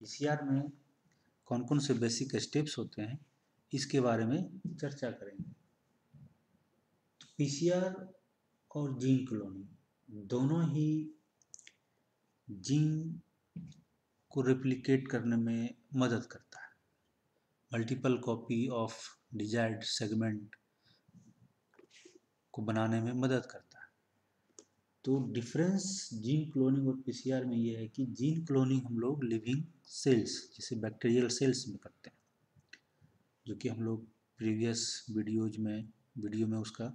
PCR में कौन कौन से बेसिक स्टेप्स होते हैं इसके बारे में चर्चा करेंगे। तो पीसीआर और जीन क्लोनिंग दोनों ही जीन को रेप्लिकेट करने में मदद करता है। Multiple copy of desired segment को बनाने में मदद करता है। तो डिफरेंस जीन क्लोनिंग और पीसीआर में ये है कि जीन क्लोनिंग हम लोग लिविंग सेल्स जैसे बैक्टीरियल सेल्स में करते हैं, जो कि हम लोग प्रीवियस वीडियो में उसका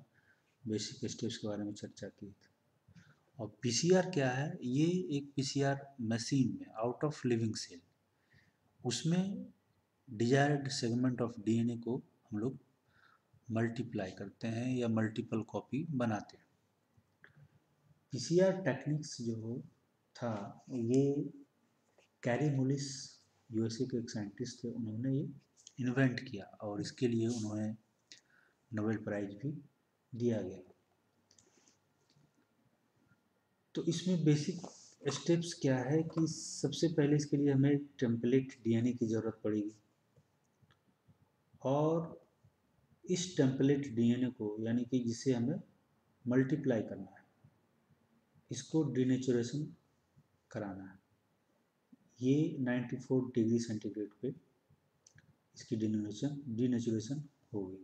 बेसिक स्टेप्स के बारे में चर्चा की थी। और पीसीआर क्या है? ये एक पीसीआर मशीन में आउट ऑफ लिविंग सेल, उसमें डिजायर्ड सेगमेंट ऑफ डीएनए को हम लोग मल्टीप्लाई करते हैं या मल्टीपल कॉपी बनाते हैं। पीसीआर टेक्निक्स जो था ये कैरी मुलिस यूएसए के एक साइंटिस्ट थे, उन्होंने ये इन्वेंट किया और इसके लिए उन्हें नोबेल प्राइज भी दिया गया। तो इसमें बेसिक स्टेप्स क्या है कि सबसे पहले इसके लिए हमें टेम्पलेट डीएनए की ज़रूरत पड़ेगी और इस टेम्पलेट डीएनए को यानी कि जिसे हमें मल्टीप्लाई करना है, इसको डीनेचुरेशन कराना है। ये 94 डिग्री सेंटीग्रेड पे इसकी डीनेचुरेशन होगी।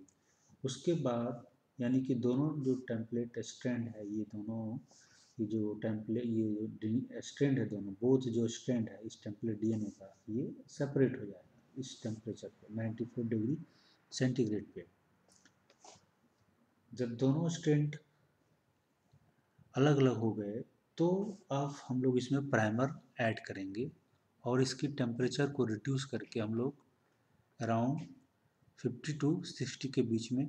उसके बाद यानी कि दोनों जो टेम्पलेट स्ट्रैंड है, ये दोनों ये जो टेम्पलेट ये जो स्ट्रैंड है, दोनों बोथ जो स्ट्रैंड है इस टेम्पलेट डीएनए का, ये सेपरेट हो जाएगा इस टेम्परेचर पे 94 डिग्री सेंटीग्रेड पे। जब दोनों स्ट्रैंड अलग अलग हो गए तो अब हम लोग इसमें प्राइमर ऐड करेंगे और इसकी टेम्परेचर को रिड्यूस करके हम लोग अराउंड 50 to 60 के बीच में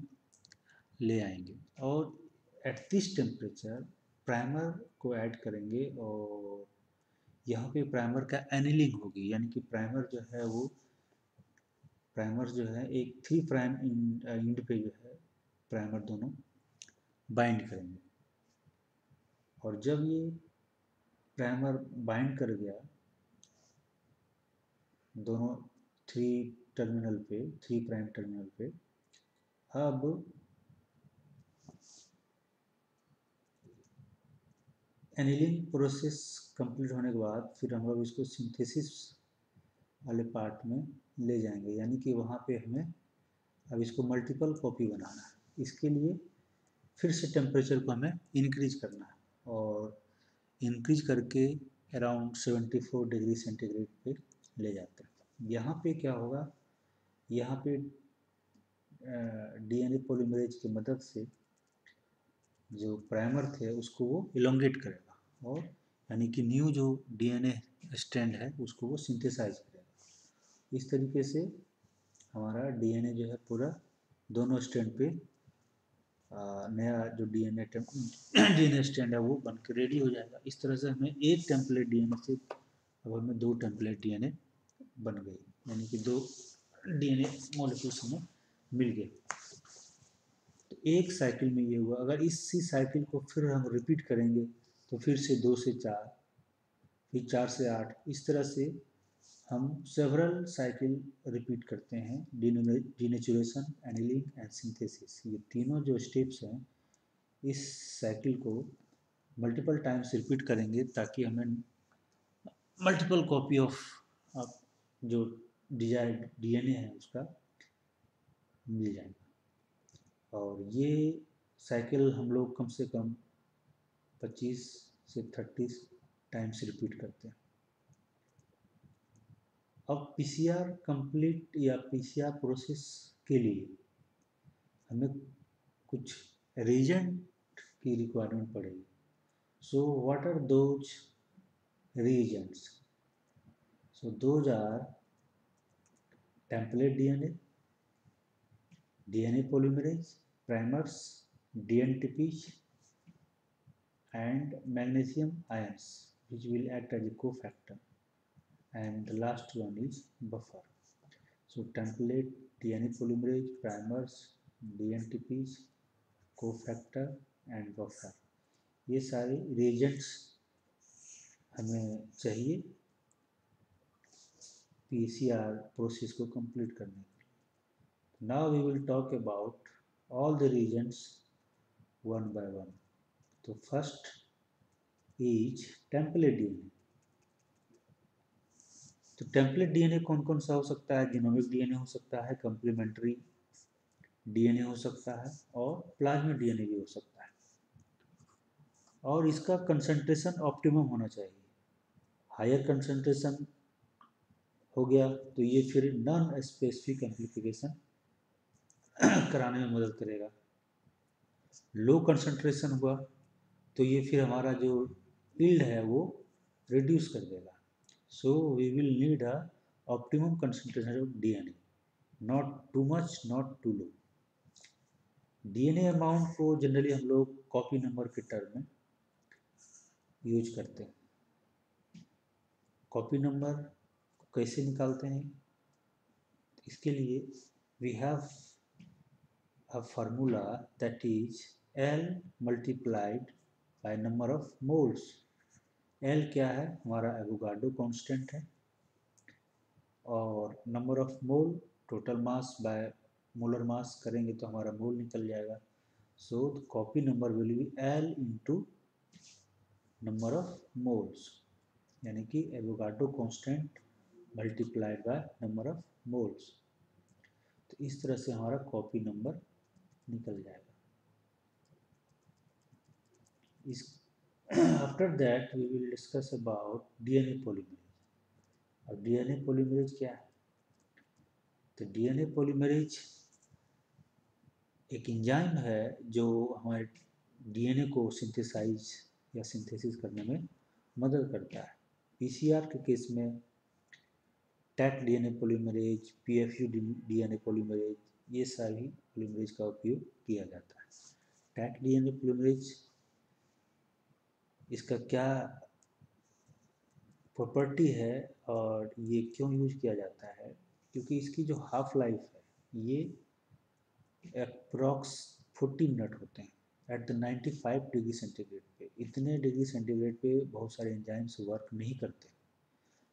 ले आएंगे और एट दिस टेम्परेचर प्राइमर को ऐड करेंगे और यहाँ पे प्राइमर का एनिलिंग होगी, यानी कि प्राइमर जो है एक 3 प्राइम इंड पे जो है प्राइमर दोनों बाइंड करेंगे। और जब ये प्राइमर बाइंड कर गया दोनों 3 प्राइम टर्मिनल पे, अब एनिलिंग प्रोसेस कंप्लीट होने के बाद फिर हम लोग इसको सिंथेसिस वाले पार्ट में ले जाएंगे, यानी कि वहाँ पे हमें अब इसको मल्टीपल कॉपी बनाना है। इसके लिए फिर से टेम्परेचर को हमें इंक्रीज करना है और इंक्रीज करके अराउंड 74 डिग्री सेंटीग्रेड पे ले जाते हैं। यहाँ पे क्या होगा, यहाँ पे डीएनए पॉलीमरेज की मदद से जो प्राइमर थे उसको वो इलोंगेट करेगा और यानी कि न्यू जो डीएनए स्ट्रैंड है उसको वो सिंथेसाइज करेगा। इस तरीके से हमारा डीएनए जो है पूरा दोनों स्ट्रैंड पे नया जो डीएनए स्ट्रैंड है वो बन के रेडी हो जाएगा। इस तरह से हमें एक टेम्पलेट डीएनए से अब हमें 2 टेम्पलेट डीएनए बन गई, यानी कि 2 डीएनए मॉलिक्यूल्स हमें मिल गए। तो एक साइकिल में ये हुआ। अगर इसी साइकिल को फिर हम रिपीट करेंगे तो फिर से 2 से 4, फिर 4 से 8, इस तरह से हम सेवरल साइकिल रिपीट करते हैं। डीनेचुरेशन, एनिलिंग एंड सिंथेसिस, ये तीनों जो स्टेप्स हैं इस साइकिल को मल्टीपल टाइम्स रिपीट करेंगे ताकि हमें मल्टीपल कॉपी ऑफ जो डिजायर्ड डीएनए है उसका मिल जाएगा। और ये साइकिल हम लोग कम से कम 25 से 30 टाइम्स रिपीट करते हैं। अब पीसीआर कंप्लीट या पीसीआर प्रोसेस के लिए हमें कुछ रीजेंट की रिक्वायरमेंट पड़ेगी। So what are those reagents? So those are template DNA polymerase, primers, DNTPs, and magnesium ions, which will act as a cofactor. And the last one is buffer. So template DNA polymerase, primers, DNTPs, cofactor and buffer, ये सारे reagents हमें चाहिए PCR process को complete करने के लिए। Now we will talk about all the reasons one by one. तो first is template DNA. तो टेम्पलेट डीएनए कौन कौन सा हो सकता है? जीनोमिक डीएनए हो सकता है, कम्प्लीमेंट्री डीएनए हो सकता है और प्लाज्मिड डीएनए भी हो सकता है। और इसका कंसंट्रेशन ऑप्टिमम होना चाहिए। हायर कंसंट्रेशन हो गया तो ये फिर नॉन स्पेसिफिक एम्प्लीफिकेशन कराने में मदद करेगा। लो कंसंट्रेशन हुआ तो ये फिर हमारा जो यील्ड है वो रिड्यूस कर देगा। So we will need a optimum concentration of DNA, not too much not too low. DNA amount को जनरली हम लोग कॉपी नंबर के टर्म में यूज करते हैं। कॉपी नंबर कैसे निकालते हैं? इसके लिए we have a formula that is L multiplied by number of moles। L क्या है? हमारा एवोगाड्रो कांस्टेंट है और number of mole total mass by molar mass करेंगे तो हमारा मोल निकल जाएगा। सो copy number will be L into number of moles, यानी कि Avogadro constant multiplied by number of moles. तो इस तरह से हमारा कॉपी नंबर निकल जाएगा। इस after that we will discuss about DNA polymerase. और डीएनए पॉलीमरेज क्या है? तो डीएनए पॉलीमरेज एक एंजाइम है जो हमारे डीएनए को सिंथेसाइज या सिंथेसिस करने में मदद करता है। पीसीआर के केस में Taq DNA polymerase, Pfu DNA polymerase, ये सभी पॉलीमरेज का उपयोग किया जाता है। टैक डीएनए पॉलीमरेज, इसका क्या प्रॉपर्टी है और ये क्यों यूज किया जाता है? क्योंकि इसकी जो हाफ लाइफ है ये अप्रॉक्स 40 मिनट होते हैं एट द 95 डिग्री सेंटीग्रेड पे। इतने डिग्री सेंटीग्रेड पे बहुत सारे एंजाइम्स वर्क नहीं करते,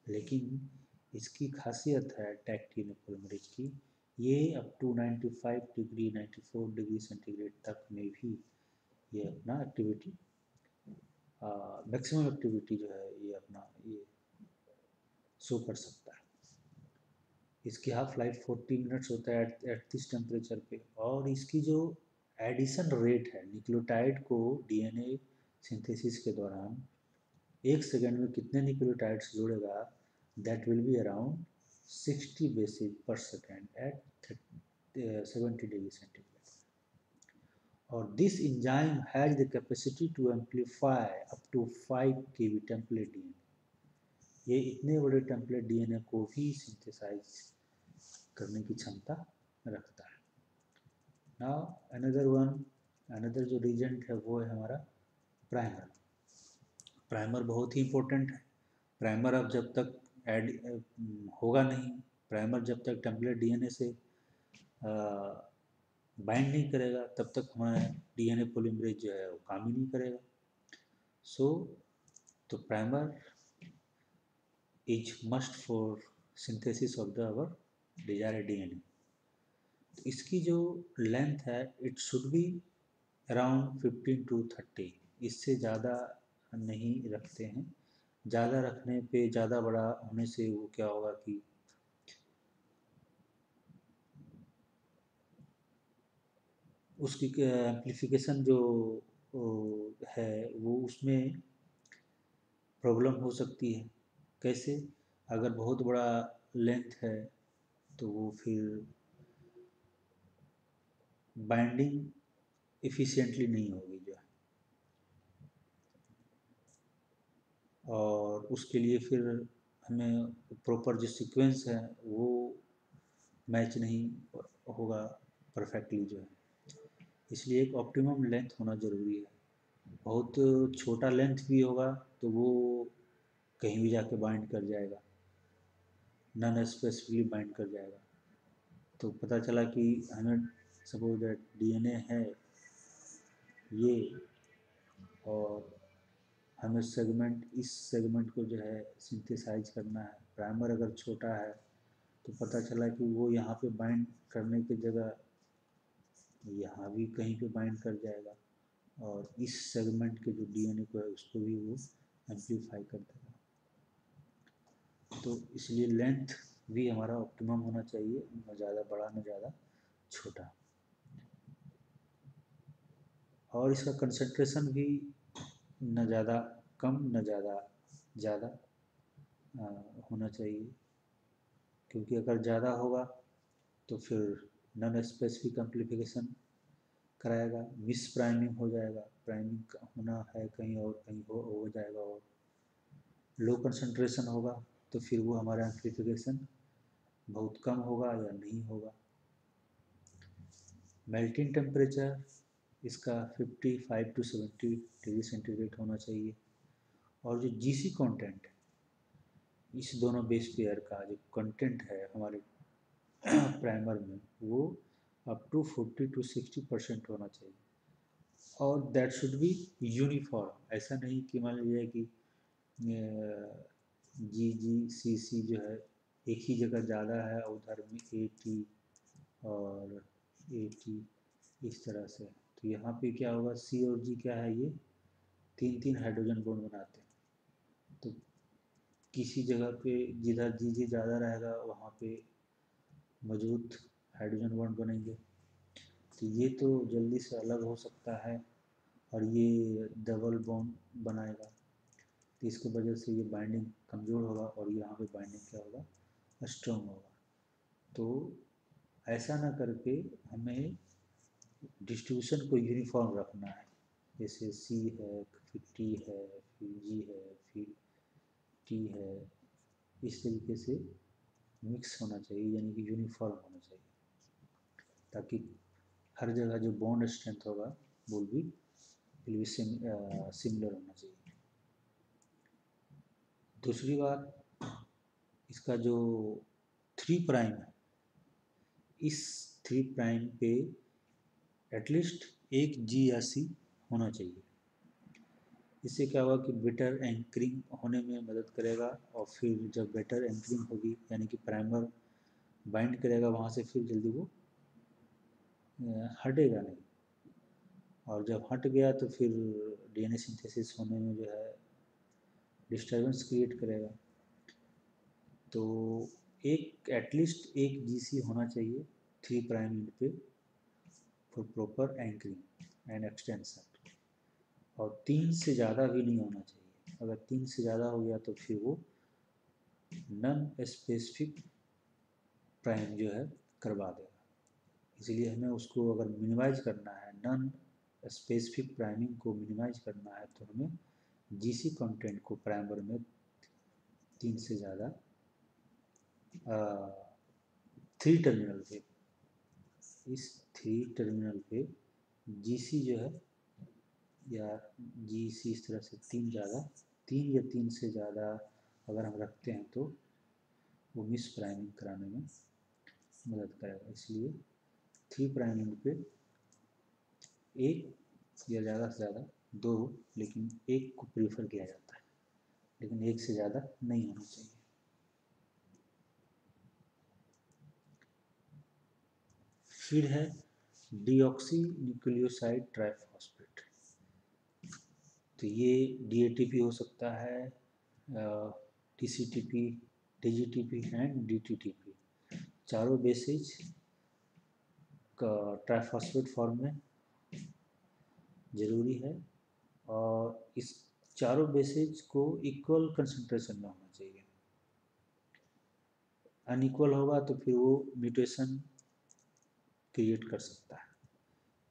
लेकिन इसकी खासियत है टैक डीएनए पॉलीमरेज की, ये up to 95 degree 94 degree centigrade तक में भी ये अपना एक्टिविटी, मैक्सिमम एक्टिविटी जो है ये अपना ये शो कर सकता है। इसकी हाफ लाइफ 40 मिनट्स होता है एट दिस टेम्परेचर पे। और इसकी जो एडिशन रेट है न्यूक्लियोटाइड को डीएनए सिंथेसिस के दौरान 1 सेकेंड में कितने न्यूक्लियोटाइड्स जोड़ेगा, that will be around 60 bases per second at 70 degree centigrade. और this enzyme has the capacity to amplify up to 5 kb template DNA. ये इतने बड़े टेम्पलेट डीएनए को भी सिंथेसाइज करने की क्षमता रखता है। नाउ अनदर जो रीजेंट है वो है हमारा प्राइमर। प्राइमर बहुत ही इम्पोर्टेंट है। प्राइमर अब जब तक ऐड होगा नहीं, प्राइमर जब तक टेम्पलेट डीएनए से बाइंड नहीं करेगा तब तक हमारा डीएनए पॉलीमरेज जो है वो काम ही नहीं करेगा। सो तो primer is must for synthesis of the our desired DNA. तो इसकी जो लेंथ है it should be around 15 to 30, इससे ज़्यादा नहीं रखते हैं। ज़्यादा रखने पे, ज़्यादा बड़ा होने से वो क्या होगा कि उसकी एम्प्लीफिकेशन जो है वो उसमें प्रॉब्लम हो सकती है। कैसे? अगर बहुत बड़ा लेंथ है तो वो फिर बाइंडिंग इफ़िशिएंटली नहीं होगी जो है, और उसके लिए फिर हमें प्रॉपर जो सीक्वेंस है वो मैच नहीं होगा परफेक्टली जो है। इसलिए एक ऑप्टिमम लेंथ होना ज़रूरी है। बहुत छोटा लेंथ भी होगा तो वो कहीं भी जाके बाइंड कर जाएगा, नॉन स्पेसिफिकली बाइंड कर जाएगा। तो पता चला कि हमें सपोज दैट डीएनए है ये, और हमें सेगमेंट, इस सेगमेंट को जो है सिंथेसाइज करना है प्राइमर अगर छोटा है तो पता चला कि वो यहाँ पे बाइंड करने की जगह यहाँ भी कहीं पे बाइंड कर जाएगा और इस सेगमेंट के जो डीएनए को है उसको भी वो एम्पलीफाई कर देगा। तो इसलिए लेंथ भी हमारा ऑप्टिमम होना चाहिए, न ज़्यादा बड़ा न ज़्यादा छोटा, और इसका कंसंट्रेशन भी न ज़्यादा कम न ज़्यादा ज़्यादा होना चाहिए, क्योंकि अगर ज़्यादा होगा तो फिर नॉन स्पेसिफिक एम्प्लीफिकेशन कराएगा, मिस प्राइमिंग हो जाएगा, प्राइमिंग होना है कहीं और कहीं हो जाएगा, और लो कंसंट्रेशन होगा तो फिर वो हमारा एम्प्लीफिकेशन बहुत कम होगा या नहीं होगा। मेल्टिंग टेम्परेचर इसका 55 टू 70 डिग्री सेंटीग्रेड होना चाहिए, और जो जीसी कंटेंट है इस दोनों बेस पेयर का जो कंटेंट है हमारे प्राइमर में वो अप टू 40 टू 60% होना चाहिए, और दैट शुड बी यूनिफॉर्म। ऐसा नहीं कि मान लीजिए कि सी जो है एक ही जगह ज़्यादा है, उधर में AT और AT इस तरह से, तो यहाँ पे क्या होगा, C और G क्या है, ये तीन तीन हाइड्रोजन बॉन्ड बनाते हैं, तो किसी जगह पे जिधर जी ज़्यादा रहेगा वहाँ पे मजबूत हाइड्रोजन बॉन्ड बनेंगे, तो ये तो जल्दी से अलग हो सकता है और ये डबल बॉन्ड बनाएगा, तो इसकी वजह से ये बाइंडिंग कमज़ोर होगा और यहाँ पे बाइंडिंग क्या होगा, स्ट्रॉन्ग होगा। तो ऐसा ना करके हमें डिस्ट्रीब्यूशन को यूनिफॉर्म रखना है, जैसे C है, फिर T है, फिर G है, फिर T है, इस तरीके से मिक्स होना चाहिए, यानी कि यूनिफॉर्म होना चाहिए, ताकि हर जगह जो बॉन्ड स्ट्रेंथ होगा वो भी सिमिलर होना चाहिए। दूसरी बात, इसका जो 3 प्राइम है, इस 3 प्राइम पे एटलीस्ट एक G या C होना चाहिए। इससे क्या होगा कि बेटर एंकरिंग होने में मदद करेगा, और फिर जब बेटर एंकरिंग होगी यानी कि प्राइमर बाइंड करेगा वहाँ से, फिर जल्दी वो हटेगा नहीं, और जब हट गया तो फिर डीएनए सिंथेसिस होने में जो है डिस्टर्बेंस क्रिएट करेगा। तो एक एटलीस्ट एक जीसी होना चाहिए 3 प्राइम एंड पे for proper anchoring and extension, और 3 से ज़्यादा भी नहीं होना चाहिए। अगर 3 से ज़्यादा हो गया तो फिर वो नॉन स्पेसिफिक प्राइम जो है करवा देगा, इसलिए हमें उसको अगर मिनिमाइज करना है, नॉन स्पेसिफिक प्राइमिंग को मिनिमाइज करना है, तो हमें जीसी कंटेंट को प्राइमर में 3 से ज़्यादा 3 टर्मिनल पे, इस 3 टर्मिनल पे जीसी जो है या जीसी इस तरह से 3 या 3 से ज़्यादा अगर हम रखते हैं तो वो मिस प्राइमिंग कराने में मदद करेगा। इसलिए 3 प्राइमिंग पे एक या ज़्यादा से ज़्यादा 2, लेकिन एक को प्रीफर किया जाता है, लेकिन एक से ज़्यादा नहीं होना चाहिए। फिर है डीऑक्सी न्यूक्लियोसाइड ट्राइफॉस्फेट, तो ये DATP हो सकता है, TCTP, DGTP एंड DTTP, चारों बेसिज का ट्राइफॉस्फेट फॉर्म में ज़रूरी है, और इस चारों बेसिज को इक्वल कंसंट्रेशन में होना चाहिए। अनइक्वल होगा तो फिर वो म्यूटेशन क्रिएट कर सकता है।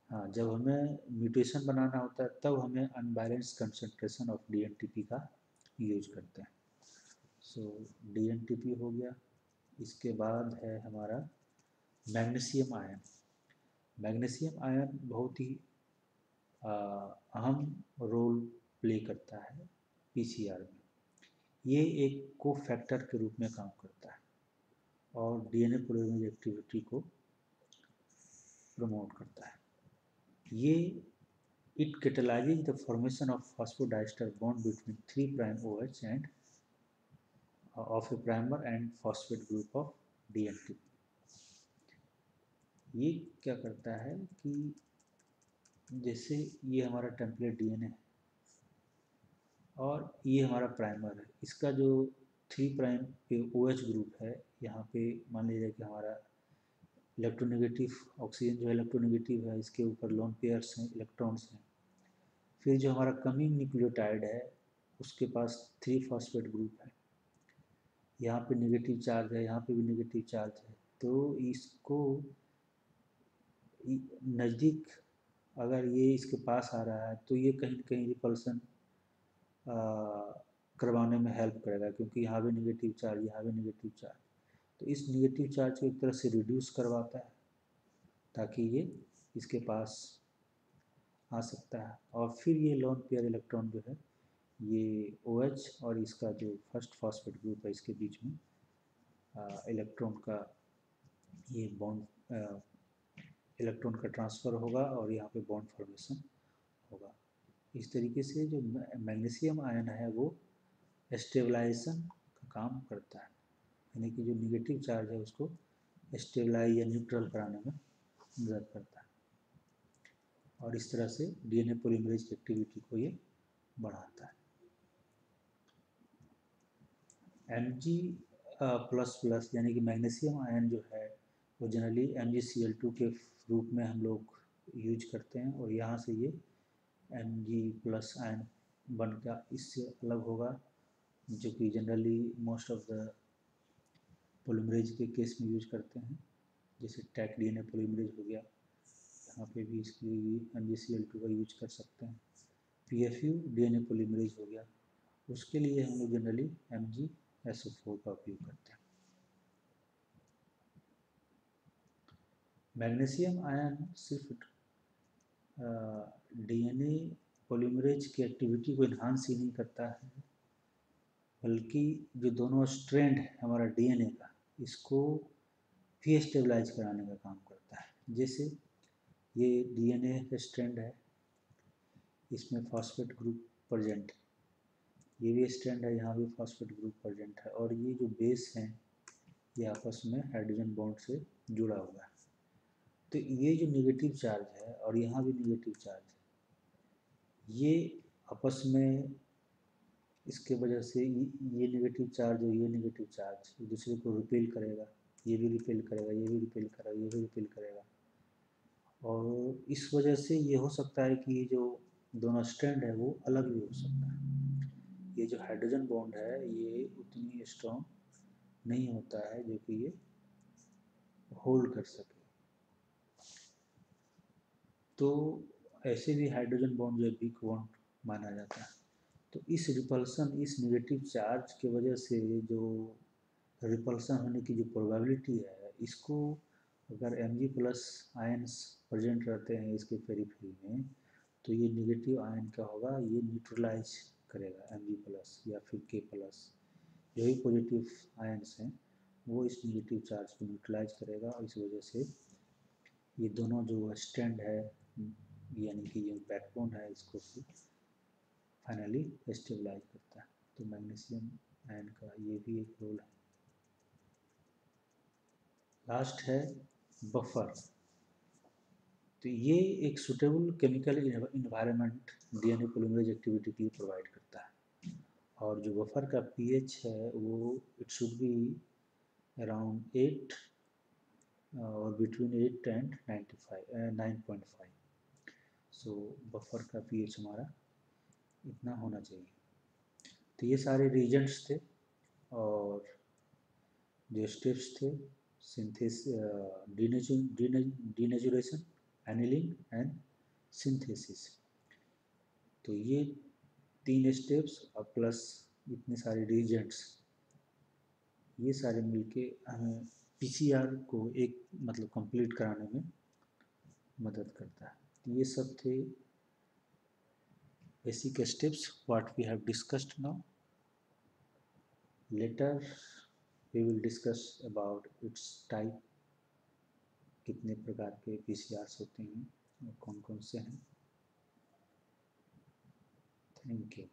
हाँ, जब हमें म्यूटेशन बनाना होता है तब हमें अनबैलेंस कंसंट्रेशन ऑफ DNTP का यूज करते हैं। सो DNTP हो गया। इसके बाद है हमारा मैग्नीशियम आयन। मैग्नीशियम आयन बहुत ही अहम रोल प्ले करता है PCR में। ये एक को फैक्टर के रूप में काम करता है और DNA पॉलीमरेज एक्टिविटी को प्रमोट करता है। ये it catalyzes the formation of phosphodiester bond between 3' OH and of A primer and phosphate group of DNT। ये क्या करता है कि जैसे ये हमारा टेम्पलेट DNA है और ये हमारा प्राइमर है, इसका जो 3' पे OH ग्रुप है, यहाँ पे मान लीजिए कि हमारा इलेक्ट्रोनेगेटिव ऑक्सीजन जो है इलेक्ट्रोनेगेटिव है, इसके ऊपर लोन पेयर्स हैं, इलेक्ट्रॉन्स हैं। फिर जो हमारा कमिंग न्यूक्लियोटाइड है उसके पास 3 फॉस्फेट ग्रुप है, यहाँ पे नेगेटिव चार्ज है, यहाँ पे भी नेगेटिव चार्ज है। तो इसको नज़दीक अगर ये इसके पास आ रहा है तो ये कहीं न कहीं रिपल्सन करवाने में हेल्प करेगा, क्योंकि यहाँ भी नेगेटिव चार्ज, यहाँ भी नेगेटिव चार्ज, तो इस नेगेटिव चार्ज को एक तरह से रिड्यूस करवाता है ताकि ये इसके पास आ सकता है। और फिर ये लोन पेयर इलेक्ट्रॉन जो है ये OH और इसका जो फर्स्ट फॉस्फेट ग्रुप है इसके बीच में इलेक्ट्रॉन का ये बॉन्ड इलेक्ट्रॉन का ट्रांसफ़र होगा और यहाँ पे बॉन्ड फॉर्मेशन होगा। इस तरीके से जो मैग्नीशियम आयन है वो स्टेबलाइजेशन का काम करता है, यानी कि जो निगेटिव चार्ज है उसको स्टेबलाइज या न्यूट्रल कराने में मदद करता है और इस तरह से DNA पॉलीमरेज की एक्टिविटी को ये बढ़ाता है। Mg++ यानी कि मैग्नीशियम आयन जो है वो जनरली MgCl2 के रूप में हम लोग यूज करते हैं और यहाँ से ये Mg+ आयन बन का इससे अलग होगा, जो कि generally most of the polymerase के केस में यूज करते हैं, जैसे टैक DNA पॉलीमरेज हो गया, यहाँ पे भी इसके लिए MgCl2 का यूज कर सकते हैं। PFU DNA पॉलीमरेज हो गया, उसके लिए हम लोग जनरली MgSO4 का उपयोग करते हैं। मैग्नीशियम आयन सिर्फ DNA पॉलीमरेज की एक्टिविटी को इन्हांस ही नहीं करता है, बल्कि जो दोनों स्ट्रैंड है हमारा DNA का, इसको भी स्टेबलाइज कराने का काम करता है। जैसे ये DNA स्ट्रैंड है, इसमें फॉस्फेट ग्रुप प्रेजेंट है, ये भी स्ट्रैंड है, यहाँ भी फॉस्फेट ग्रुप प्रेजेंट है, और ये जो बेस हैं ये आपस में हाइड्रोजन बॉन्ड से जुड़ा हुआ है। तो ये जो नेगेटिव चार्ज है और यहाँ भी नेगेटिव चार्ज है, ये आपस में इसके वजह से ये नेगेटिव चार्ज और ये नेगेटिव चार्ज एक दूसरे को रिपेल करेगा, ये भी रिपेल करेगा, ये भी रिपेल करेगा, ये भी रिपेल करेगा, और इस वजह से ये हो सकता है कि जो दोनों स्ट्रैंड है वो अलग भी हो सकता है। ये जो हाइड्रोजन बॉन्ड है ये उतनी स्ट्रॉन्ग नहीं होता है जो कि ये होल्ड कर सके। तो ऐसे भी हाइड्रोजन बॉन्ड जो है वीक बॉन्ड माना जाता है। तो इस रिपल्सन, इस नेगेटिव चार्ज की वजह से जो रिपल्सन होने की जो प्रोबेबिलिटी है, इसको अगर Mg+ आयन्स प्रेजेंट रहते हैं इसके पेरिफेरी में, तो ये नेगेटिव आयन क्या होगा, ये न्यूट्रलाइज करेगा Mg+ या फिर K+, जो भी पॉजिटिव आयन्स हैं वो इस नेगेटिव चार्ज को न्यूट्रलाइज करेगा, और इस वजह से ये दोनों जो स्ट्रैंड है यानी कि जो बैकबोन है इसको फाइनली स्टेबलाइज करता है। तो मैग्नीशियम आयन का ये भी एक रोल है। लास्ट है बफर। तो ये एक suitable chemical environment DNA polymerase activity के लिए प्रोवाइड करता है, और जो बफर का pH है वो इट शुड बी अराउंड 8 और बिटवीन 8 एंड 9.5। सो बफर का pH हमारा इतना होना चाहिए। तो ये सारे रीजेंट्स थे और जो स्टेप्स थे, डीनेचुरेशन, एनिलिंग एंड सिंथेसिस। तो ये 3 स्टेप्स और प्लस इतने सारे रीजेंट्स, ये सारे मिलके हमें PCR को एक मतलब कंप्लीट कराने में मदद करता है। तो ये सब थे basic steps what we have discussed now. Later we will discuss about its type, कितने प्रकार के PCRs होते हैं और कौन कौन से हैं। Thank you.